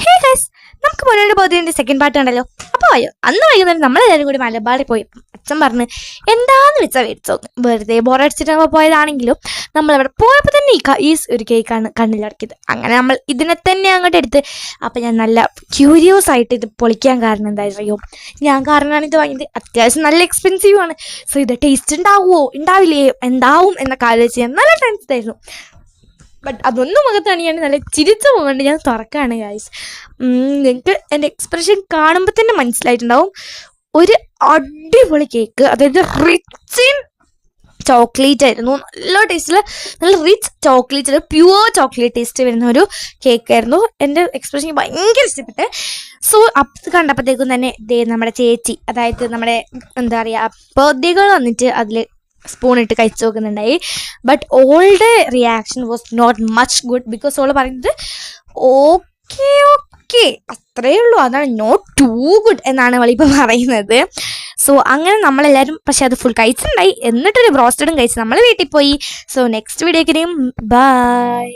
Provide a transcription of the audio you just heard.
Hey guys, നമുക്ക് പൊന്നോട് ബർത്ത്ഡേന്റെ second part ഉണ്ടല്ലോ. അപ്പോൾ അന്ന് വൈകുന്നേരം നമ്മളെല്ലാവരും കൂടി മലബാറിൽ പോയി. അച്ഛൻ പറഞ്ഞ് എന്താന്ന് വെച്ചാൽ മേടിച്ചോ, വെറുതെ ബോറടിച്ചിട്ട് നമ്മൾ പോയതാണെങ്കിലും നമ്മളവിടെ പോയപ്പോൾ തന്നെ ഈ ഒരു കേക്കാണ് കണ്ണിലടക്കിയത്. അങ്ങനെ നമ്മൾ ഇതിനെ തന്നെ അങ്ങോട്ട് എടുത്ത്. അപ്പം ഞാൻ നല്ല ക്യൂരിയസ് ആയിട്ട് ഇത് പൊളിക്കാൻ കാരണം എന്തായാലും ഞാൻ കാരണമാണ് ഇത് വാങ്ങിയത്. അത്യാവശ്യം നല്ല എക്സ്പെൻസീവ് ആണ്. സോ ഇത് ടേസ്റ്റ് ഉണ്ടാവുമോ ഉണ്ടാവില്ലേ എന്താവും എന്നൊക്കെ ആലോചിച്ച് ഞാൻ നല്ല ടെൻഷൻ ആയിരുന്നു. ബട്ട് അതൊന്നും മുഖത്താണ് ഞാൻ നല്ല ചിരിച്ചു പോകണ്ട്. ഞാൻ തുറക്കാണ് ഗൈസ്. നിങ്ങൾക്ക് എൻ്റെ എക്സ്പ്രഷൻ കാണുമ്പോൾ തന്നെ മനസ്സിലായിട്ടുണ്ടാവും. ഒരു അടിപൊളി കേക്ക്, അതായത് റിച്ച് ഇൻ ചോക്ലേറ്റ് ആയിരുന്നു. നല്ല ടേസ്റ്റിൽ നല്ല rich chocolate, pure chocolate taste വരുന്ന ഒരു കേക്കായിരുന്നു. എൻ്റെ എക്സ്പ്രഷൻ ഭയങ്കര ഇഷ്ടപ്പെട്ട്. സോ അത് കണ്ടപ്പോഴത്തേക്കും തന്നെ നമ്മുടെ ചേച്ചി, അതായത് നമ്മുടെ എന്താ പറയുക ബർത്ത്ഡേകൾ വന്നിട്ട് അതിൽ സ്പൂൺ ഇട്ട് കഴിച്ചു നോക്കുന്നുണ്ടായി. ബട്ട് ഓളുടെ reaction was not much good. Because ഓൾ പറയുന്നത് ഓക്കെ ഓക്കെ അത്രയേ ഉള്ളൂ, അതാണ് നോട്ട് ടൂ ഗുഡ് എന്നാണ് അവളിപ്പോൾ പറയുന്നത്. സോ അങ്ങനെ നമ്മളെല്ലാവരും പക്ഷെ അത് ഫുൾ കഴിച്ചിട്ടുണ്ടായി. എന്നിട്ടൊരു ബ്രോസ്റ്റഡും കഴിച്ച് നമ്മൾ വീട്ടിൽ പോയി. സോ നെക്സ്റ്റ് വീഡിയോക്കിനും ബൈ.